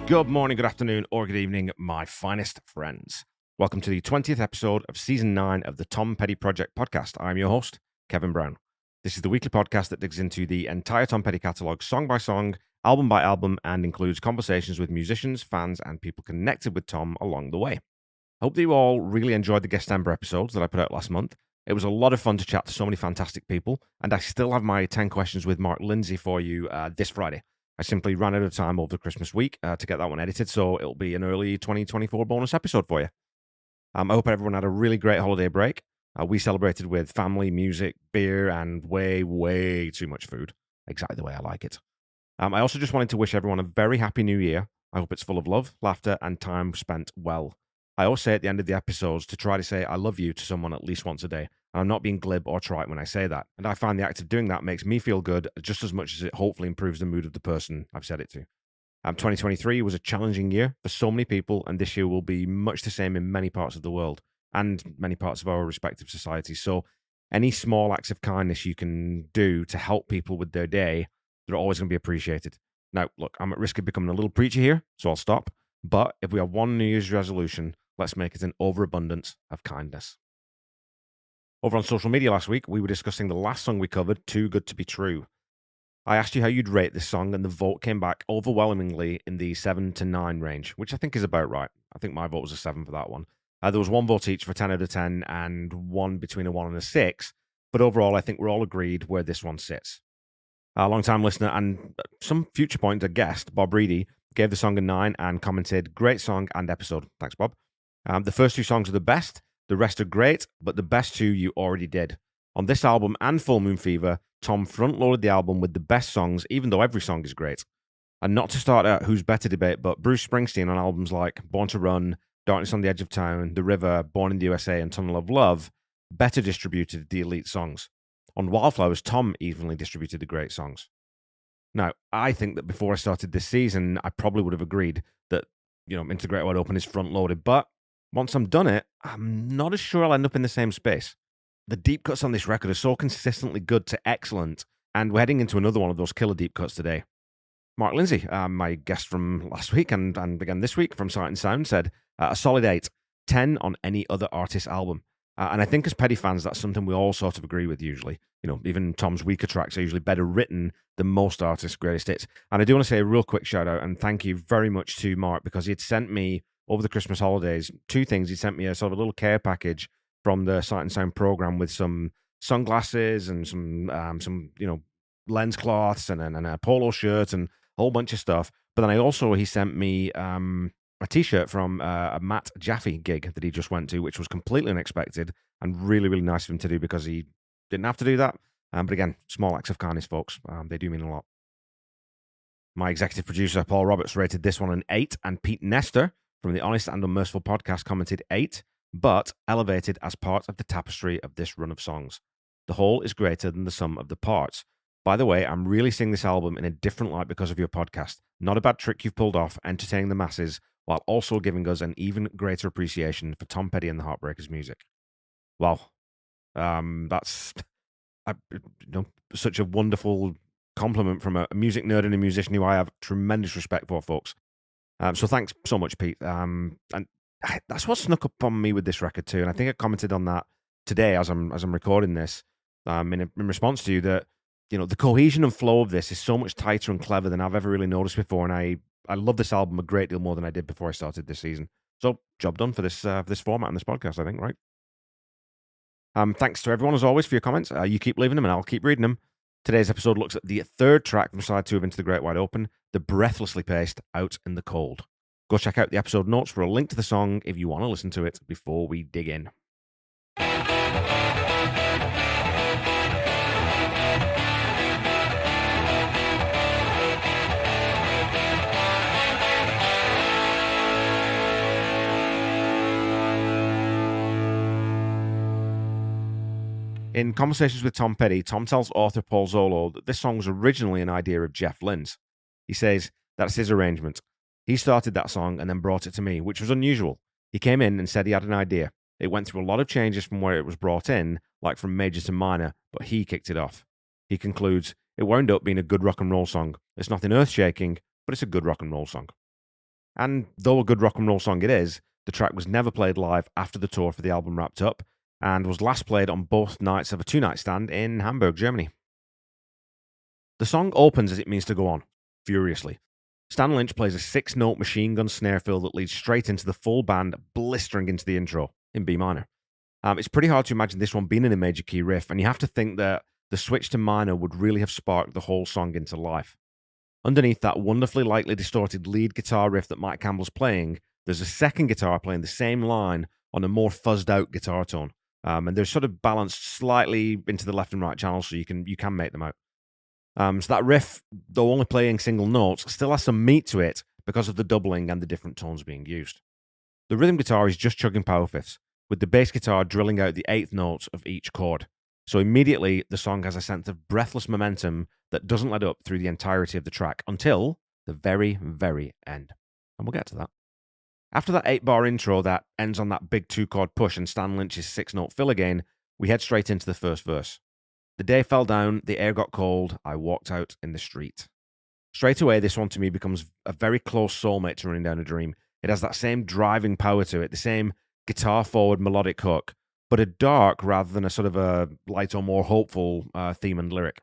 Good morning, good afternoon, or good evening, my finest friends. Welcome to the 20th episode of Season 9 of the Tom Petty Project podcast. I'm your host, Kevin Brown. This is the weekly podcast that digs into the entire Tom Petty catalogue, song by song, album by album, and includes conversations with musicians, fans, and people connected with Tom along the way. I hope that you all really enjoyed the guest December episodes that I put out last month. It was a lot of fun to chat to so many fantastic people, and I still have my 10 questions with Mark Lindsay for you this Friday. I simply ran out of time over the Christmas week to get that one edited, so it'll be an early 2024 bonus episode for you. I hope everyone had a really great holiday break. We celebrated with family, music, beer, and way, way too much food. Exactly the way I like it. I also just wanted to wish everyone a very happy new year. I hope it's full of love, laughter, and time spent well. I always say at the end of the episodes to try to say I love you to someone at least once a day. And I'm not being glib or trite when I say that. And I find the act of doing that makes me feel good just as much as it hopefully improves the mood of the person I've said it to. 2023 was a challenging year for so many people, and this year will be much the same in many parts of the world and many parts of our respective societies. So any small acts of kindness you can do to help people with their day, they're always going to be appreciated. Now, look, I'm at risk of becoming a little preachy here, so I'll stop. But if we have one New Year's resolution, let's make it an overabundance of kindness. Over on social media last week, we were discussing the last song we covered, Too Good to Be True. I asked you how you'd rate this song, and the vote came back overwhelmingly in the 7 to 9 range, which I think is about right. I think my vote was a 7 for that one. There was one vote each for 10 out of 10 and one between a 1 and a 6, but overall, I think we're all agreed where this one sits. A long-time listener and some future point guest, Bob Reedy, gave the song a 9 and commented, great song and episode. Thanks, Bob. The first two songs are the best. The rest are great, but the best two you already did. On this album and Full Moon Fever, Tom front-loaded the album with the best songs, even though every song is great. And not to start a who's better debate, but Bruce Springsteen on albums like Born to Run, Darkness on the Edge of Town, The River, Born in the USA, and Tunnel of Love better distributed the elite songs. On Wildflowers, Tom evenly distributed the great songs. Now, I think that before I started this season, I probably would have agreed that, Into the Great Wide Open is front-loaded, but once I'm done it, I'm not as sure I'll end up in the same space. The deep cuts on this record are so consistently good to excellent, and we're heading into another one of those killer deep cuts today. Mark Lindsay, my guest from last week and again this week from Sight and Sound, said a solid 8, 10 on any other artist's album. And I think as Petty fans, that's something we all sort of agree with usually. Even Tom's weaker tracks are usually better written than most artists' greatest hits. And I do want to say a real quick shout out and thank you very much to Mark, because he had sent me over the Christmas holidays 2 things. He sent me a sort of a little care package from the Sight and Sound program with some sunglasses and some lens cloths and a polo shirt and a whole bunch of stuff. But then he sent me a t-shirt from a Matt Jaffe gig that he just went to, which was completely unexpected and really, really nice of him to do because he didn't have to do that. But again, small acts of kindness, folks. They do mean a lot. My executive producer, Paul Roberts, rated this one an 8, and Pete Nestor from the Honest and Unmerciful podcast commented 8, but elevated as part of the tapestry of this run of songs. The whole is greater than the sum of the parts. By the way, I'm really seeing this album in a different light because of your podcast. Not a bad trick you've pulled off, entertaining the masses, while also giving us an even greater appreciation for Tom Petty and the Heartbreakers music. Wow. That's such a wonderful compliment from a music nerd and a musician who I have tremendous respect for, folks. So thanks so much, Pete. And that's what snuck up on me with this record too. And I think I commented on that today as I'm recording this in response to you that, the cohesion and flow of this is so much tighter and clever than I've ever really noticed before. And I love this album a great deal more than I did before I started this season. So job done for this format and this podcast, I think, right? Thanks to everyone, as always, for your comments. You keep leaving them and I'll keep reading them. Today's episode looks at the third track from side 2 of Into the Great Wide Open, the breathlessly paced Out in the Cold. Go check out the episode notes for a link to the song if you want to listen to it before we dig in. In Conversations with Tom Petty, Tom tells author Paul Zollo that this song was originally an idea of Jeff Lynne's. He says that's his arrangement. He started that song and then brought it to me, which was unusual. He came in and said he had an idea. It went through a lot of changes from where it was brought in, like from major to minor, but he kicked it off. He concludes, it wound up being a good rock and roll song. It's nothing earth-shaking, but it's a good rock and roll song. And though a good rock and roll song it is, the track was never played live after the tour for the album wrapped up, and was last played on both nights of a two-night stand in Hamburg, Germany. The song opens as it means to go on, furiously. Stan Lynch plays a 6-note machine gun snare fill that leads straight into the full band, blistering into the intro, in B minor. It's pretty hard to imagine this one being in a major key riff, and you have to think that the switch to minor would really have sparked the whole song into life. Underneath that wonderfully lightly distorted lead guitar riff that Mike Campbell's playing, there's a second guitar playing the same line on a more fuzzed out guitar tone. And they're sort of balanced slightly into the left and right channels, so you can make them out. So that riff, though only playing single notes, still has some meat to it because of the doubling and the different tones being used. The rhythm guitar is just chugging power fifths, with the bass guitar drilling out the eighth notes of each chord. So immediately, the song has a sense of breathless momentum that doesn't let up through the entirety of the track until the very, very end. And we'll get to that. After that 8-bar intro that ends on that big 2-chord push and Stan Lynch's 6-note fill again, we head straight into the first verse. The day fell down, the air got cold, I walked out in the street. Straight away, this one to me becomes a very close soulmate to Running Down a Dream. It has that same driving power to it, the same guitar-forward melodic hook, but a dark rather than a sort of a light or more hopeful theme and lyric.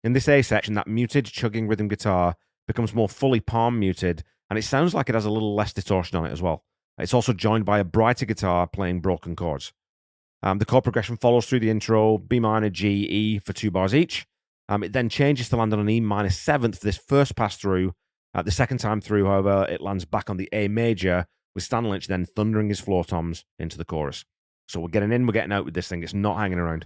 In this A section, that muted, chugging rhythm guitar becomes more fully palm muted, and it sounds like it has a little less distortion on it as well. It's also joined by a brighter guitar playing broken chords. The chord progression follows through the intro, B minor, G, E for 2 bars each. It then changes to land on an E minor 7th for this first pass through. The second time through, however, it lands back on the A major, with Stan Lynch then thundering his floor toms into the chorus. So we're getting in, we're getting out with this thing. It's not hanging around.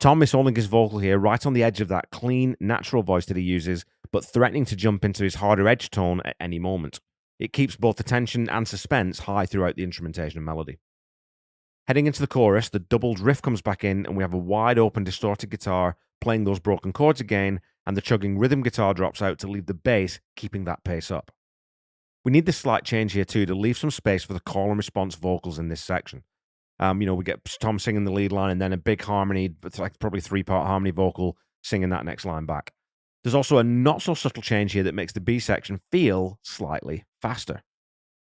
Tom is holding his vocal here right on the edge of that clean, natural voice that he uses, but threatening to jump into his harder edge tone at any moment. It keeps both the tension and suspense high throughout the instrumentation and melody. Heading into the chorus, the doubled riff comes back in, and we have a wide open distorted guitar playing those broken chords again, and the chugging rhythm guitar drops out to leave the bass keeping that pace up. We need this slight change here too to leave some space for the call and response vocals in this section. We get Tom singing the lead line and then a big harmony, it's like probably 3-part harmony vocal singing that next line back. There's also a not so subtle change here that makes the B section feel slightly faster.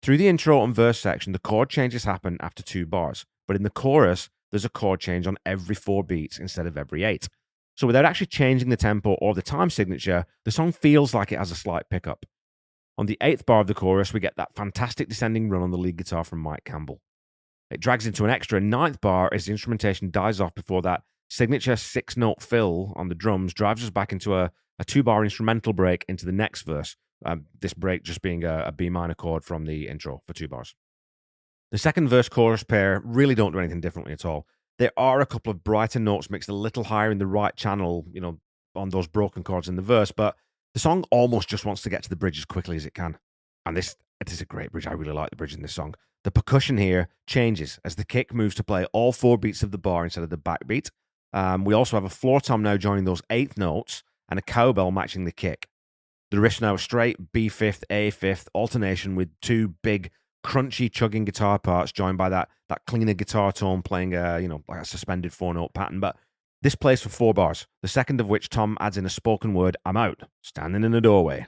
Through the intro and verse section, the chord changes happen after 2 bars, but in the chorus, there's a chord change on every 4 beats instead of every 8. So without actually changing the tempo or the time signature, the song feels like it has a slight pickup. On the 8th bar of the chorus, we get that fantastic descending run on the lead guitar from Mike Campbell. It drags into an extra 9th bar as the instrumentation dies off before that signature 6-note fill on the drums drives us back into a 2-bar instrumental break into the next verse, this break just being a B minor chord from the intro for 2 bars. The second verse-chorus pair really don't do anything differently at all. There are a couple of brighter notes mixed a little higher in the right channel, on those broken chords in the verse, but the song almost just wants to get to the bridge as quickly as it can. And it is a great bridge. I really like the bridge in this song. The percussion here changes as the kick moves to play all 4 beats of the bar instead of the backbeat. We also have a floor tom now joining those 8th notes and a cowbell matching the kick. The riff's now a straight B fifth, A fifth alternation with 2 big, crunchy, chugging guitar parts joined by that cleaner guitar tone playing like a suspended 4-note pattern. But this plays for 4 bars, the second of which Tom adds in a spoken word, I'm out, standing in the doorway.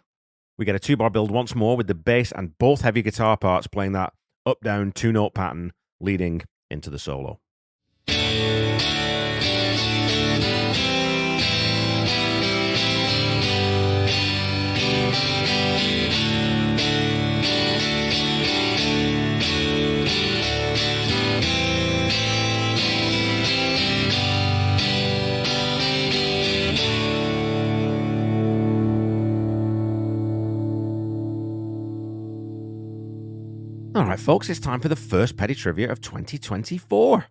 We get a 2-bar build once more with the bass and both heavy guitar parts playing that up-down 2-note pattern leading into the solo. All right, folks, it's time for the first petty trivia of 2024.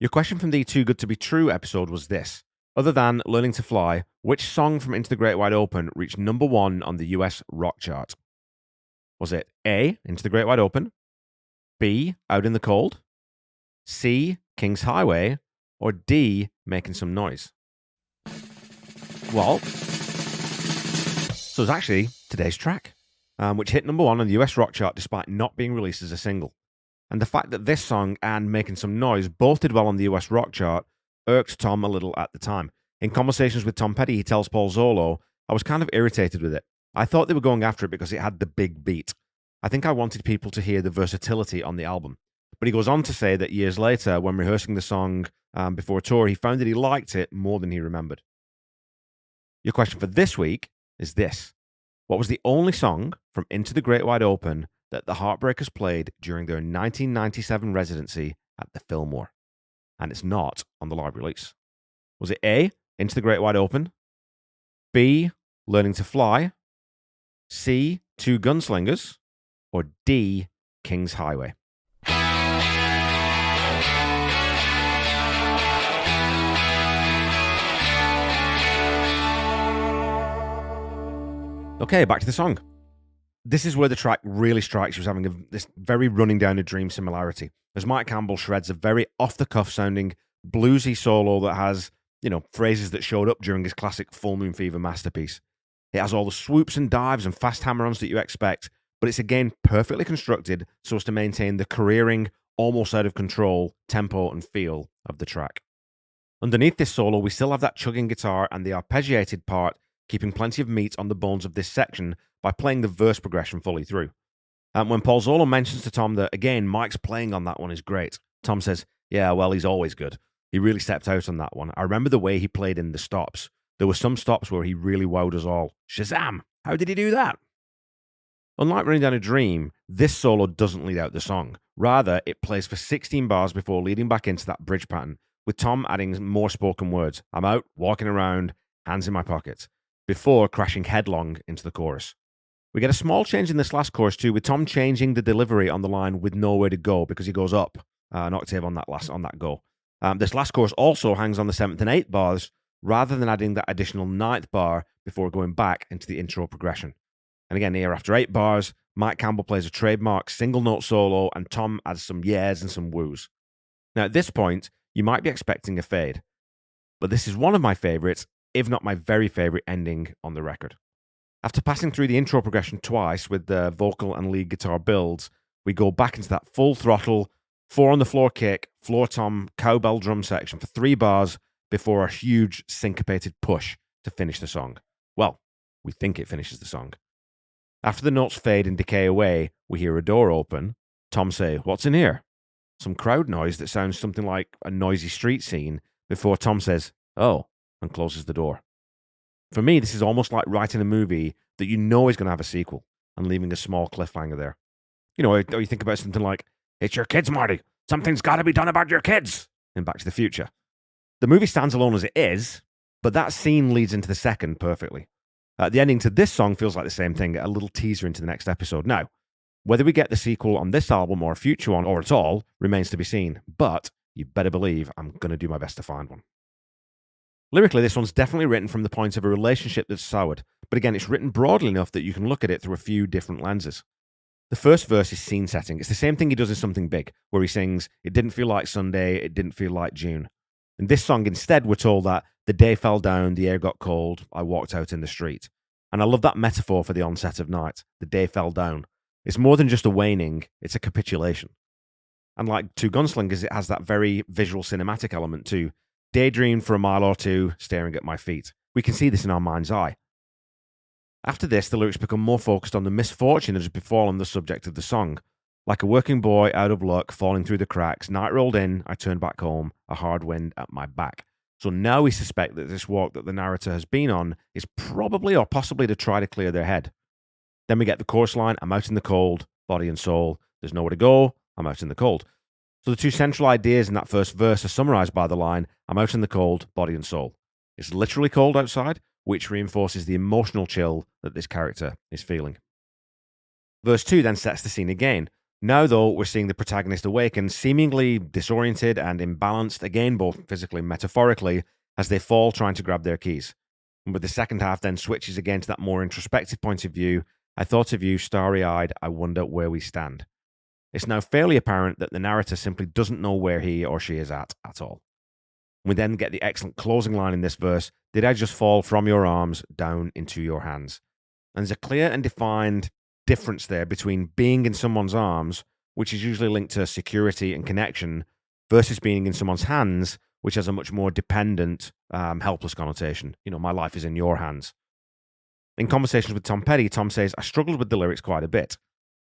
Your question from the Too Good to Be True episode was this. Other than Learning to Fly, which song from Into the Great Wide Open reached number 1 on the US rock chart? Was it A, Into the Great Wide Open, B, Out in the Cold, C, King's Highway, or D, Making Some Noise? Well, so it's actually today's track, which hit number 1 on the US rock chart despite not being released as a single. And the fact that this song and Making Some Noise both did well on the US rock chart irked Tom a little at the time. In conversations with Tom Petty, he tells Paul Zollo, I was kind of irritated with it. I thought they were going after it because it had the big beat. I think I wanted people to hear the versatility on the album. But he goes on to say that years later, when rehearsing the song before a tour, he found that he liked it more than he remembered. Your question for this week is this. What was the only song from Into the Great Wide Open that the Heartbreakers played during their 1997 residency at the Fillmore? And it's not on the live release. Was it A, Into the Great Wide Open, B, Learning to Fly, C, Two Gunslingers, or D, King's Highway? Okay, back to the song. This is where the track really strikes you as having this very running down a dream similarity, as Mike Campbell shreds a very off-the-cuff sounding bluesy solo that has, phrases that showed up during his classic Full Moon Fever masterpiece. It has all the swoops and dives and fast hammer-ons that you expect, but it's again perfectly constructed so as to maintain the careering, almost out of control tempo and feel of the track. Underneath this solo, we still have that chugging guitar and the arpeggiated part, keeping plenty of meat on the bones of this section by playing the verse progression fully through. When Paul Zollo mentions to Tom that, again, Mike's playing on that one is great, Tom says, yeah, well, he's always good. He really stepped out on that one. I remember the way he played in the stops. There were some stops where he really wowed us all. Shazam! How did he do that? Unlike Running Down a Dream, this solo doesn't lead out the song. Rather, it plays for 16 bars before leading back into that bridge pattern, with Tom adding more spoken words. I'm out, walking around, hands in my pockets, before crashing headlong into the chorus. We get a small change in this last chorus too, with Tom changing the delivery on the line with nowhere to go because he goes up an octave on that go. This last chorus also hangs on the 7th and 8th bars rather than adding that additional 9th bar before going back into the intro progression. And again, here after 8 bars, Mike Campbell plays a trademark single note solo and Tom adds some yeahs and some woos. Now at this point, you might be expecting a fade, but this is one of my favorites, if not my very favorite ending on the record. After passing through the intro progression twice with the vocal and lead guitar builds, we go back into that full throttle, 4 on the floor kick, floor tom, cowbell drum section for 3 bars before a huge syncopated push to finish the song. Well, we think it finishes the song. After the notes fade and decay away, we hear a door open. Tom say, "What's in here?" Some crowd noise that sounds something like a noisy street scene before Tom says, "Oh," and closes the door. For me, this is almost like writing a movie that you know is going to have a sequel and leaving a small cliffhanger there. Or you think about something like, "It's your kids, Marty. Something's got to be done about your kids," in Back to the Future. The movie stands alone as it is, but that scene leads into the second perfectly. The ending to this song feels like the same thing, a little teaser into the next episode. Now, whether we get the sequel on this album or a future one or at all remains to be seen, but you better believe I'm going to do my best to find one. Lyrically, this one's definitely written from the point of a relationship that's soured, but again, it's written broadly enough that you can look at it through a few different lenses. The first verse is scene setting. It's the same thing he does in Something Big, where he sings, "It didn't feel like Sunday, it didn't feel like June." In this song, instead, we're told that the day fell down, the air got cold, I walked out in the street. And I love that metaphor for the onset of night. The day fell down. It's more than just a waning, it's a capitulation. And like Two Gunslingers, it has that very visual cinematic element too. Daydream for a mile or two, staring at my feet. We can see this in our mind's eye. After this, the lyrics become more focused on the misfortune that has befallen the subject of the song. Like a working boy out of luck, falling through the cracks, night rolled in, I turned back home, a hard wind at my back. So now we suspect that this walk that the narrator has been on is probably or possibly to try to clear their head. Then we get the chorus line, "I'm out in the cold, body and soul. There's nowhere to go, I'm out in the cold." So the two central ideas in that first verse are summarized by the line, "I'm out in the cold, body and soul." It's literally cold outside, which reinforces the emotional chill that this character is feeling. Verse 2 then sets the scene again. Now, though, we're seeing the protagonist awaken, seemingly disoriented and imbalanced, again, both physically and metaphorically, as they fall trying to grab their keys. And with the second half then switches again to that more introspective point of view, "I thought of you, starry-eyed, I wonder where we stand." It's now fairly apparent that the narrator simply doesn't know where he or she is at all. We then get the excellent closing line in this verse, "Did I just fall from your arms down into your hands?" And there's a clear and defined difference there between being in someone's arms, which is usually linked to security and connection, versus being in someone's hands, which has a much more dependent, helpless connotation. My life is in your hands. In conversations with Tom Petty, Tom says, "I struggled with the lyrics quite a bit.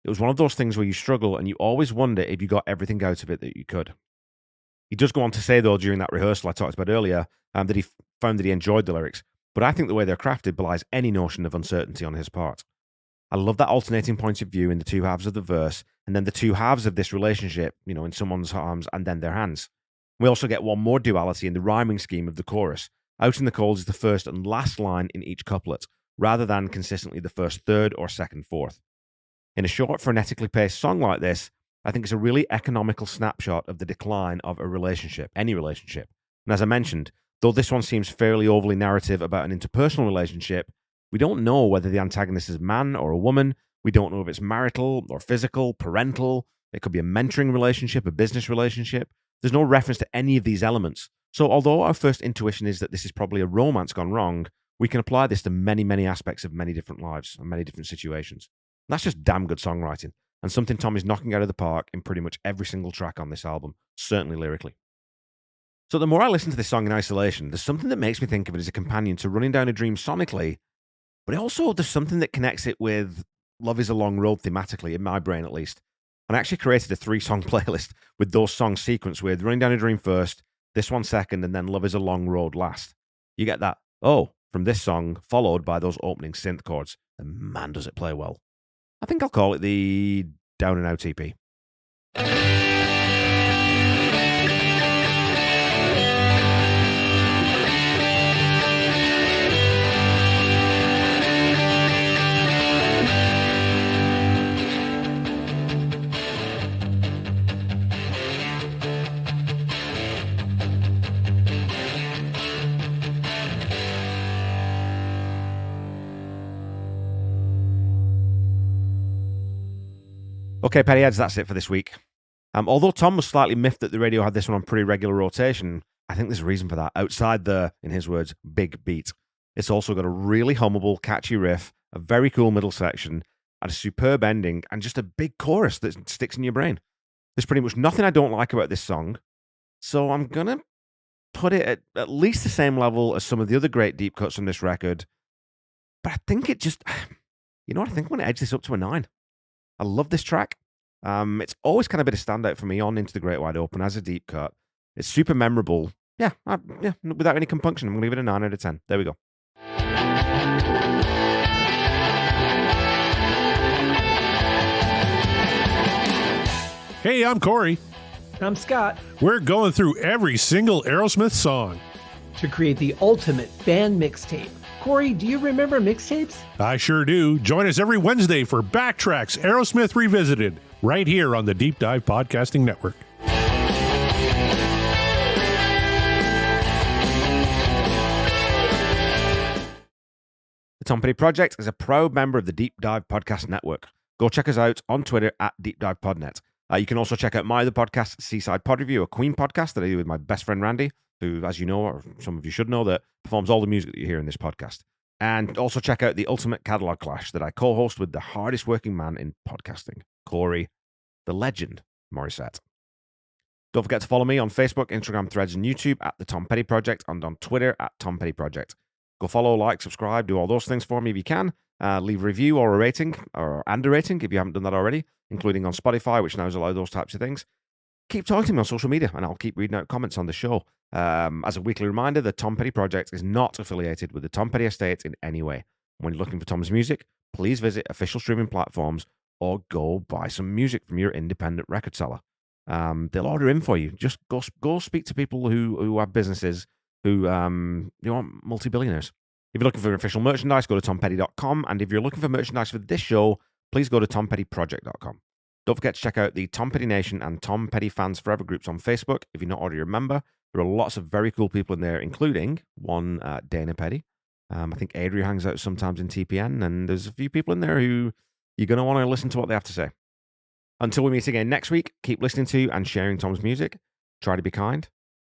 It was one of those things where you struggle and you always wonder if you got everything out of it that you could. He does go on to say, though, during that rehearsal I talked about earlier, that he found that he enjoyed the lyrics. But I think the way they're crafted belies any notion of uncertainty on his part. I love that alternating point of view in the two halves of the verse, and then the two halves of this relationship, in someone's arms and then their hands. We also get one more duality in the rhyming scheme of the chorus. Out in the cold is the first and last line in each couplet, rather than consistently the first third or second fourth. In a short, frenetically paced song like this, I think it's a really economical snapshot of the decline of a relationship, any relationship. And as I mentioned, though this one seems fairly overly narrative about an interpersonal relationship, we don't know whether the antagonist is a man or a woman. We don't know if it's marital or physical, parental. It could be a mentoring relationship, a business relationship. There's no reference to any of these elements. So although our first intuition is that this is probably a romance gone wrong, we can apply this to many, many aspects of many different lives and many different situations. And that's just damn good songwriting, and something Tom is knocking out of the park in pretty much every single track on this album, certainly lyrically. So the more I listen to this song in isolation, there's something that makes me think of it as a companion to Running Down a Dream sonically, but also there's something that connects it with Love is a Long Road thematically, in my brain at least. And I actually created a 3-song playlist with those songs sequenced with Running Down a Dream first, this one second, and then Love is a Long Road last. You get that, from this song, followed by those opening synth chords. And man, does it play well. I think I'll call it the Down and Out EP. Okay, Pettyheads, that's it for this week. Although Tom was slightly miffed that the radio had this one on pretty regular rotation, I think there's a reason for that. Outside the, in his words, big beat, it's also got a really hummable, catchy riff, a very cool middle section, and a superb ending, and just a big chorus that sticks in your brain. There's pretty much nothing I don't like about this song, so I'm going to put it at least the same level as some of the other great deep cuts from this record. But I think it just, I think I'm going to edge this up to a 9. I love this track. It's always kind of been a standout for me on Into the Great Wide Open as a deep cut. It's super memorable. Yeah, without any compunction, I'm going to give it a 9 out of 10. There we go. Hey, I'm Corey. I'm Scott. We're going through every single Aerosmith song to create the ultimate band mixtape. Corey, do you remember mixtapes? I sure do. Join us every Wednesday for Backtracks Aerosmith Revisited, right here on the Deep Dive Podcasting Network. The Tom Petty Project is a proud member of the Deep Dive Podcast Network. Go check us out on Twitter at DeepDivePodNet. You can also check out my other podcast, Seaside Pod Review, a Queen podcast that I do with my best friend Randy, who, as you know, or some of you should know, that performs all the music that you hear in this podcast. And also check out the Ultimate Catalog Clash that I co-host with the hardest working man in podcasting, Corey, the legend, Morissette. Don't forget to follow me on Facebook, Instagram, Threads, and YouTube at The Tom Petty Project, and on Twitter at Tom Petty Project. Go follow, like, subscribe, do all those things for me if you can. Leave a review or a rating, and a rating if you haven't done that already, including on Spotify, which now allows those types of things. Keep talking to me on social media, and I'll keep reading out comments on the show. As a weekly reminder, the Tom Petty Project is not affiliated with the Tom Petty Estate in any way. When you're looking for Tom's music, please visit official streaming platforms or go buy some music from your independent record seller. They'll order in for you. Just go speak to people who have businesses who are multi-billionaires. If you're looking for official merchandise, go to tompetty.com. And if you're looking for merchandise for this show, please go to tompettyproject.com. Don't forget to check out the Tom Petty Nation and Tom Petty Fans Forever groups on Facebook. If you're not already a member, there are lots of very cool people in there, including one Dana Petty. I think Adria hangs out sometimes in TPN, and there's a few people in there who you're going to want to listen to what they have to say. Until we meet again next week, keep listening to and sharing Tom's music. Try to be kind.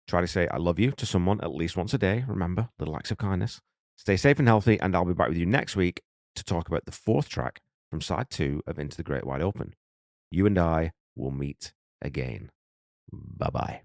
Try to say I love you to someone at least once a day. Remember, little acts of kindness. Stay safe and healthy, and I'll be back with you next week to talk about the 4th track from side 2 of Into the Great Wide Open. You and I will meet again. Bye-bye.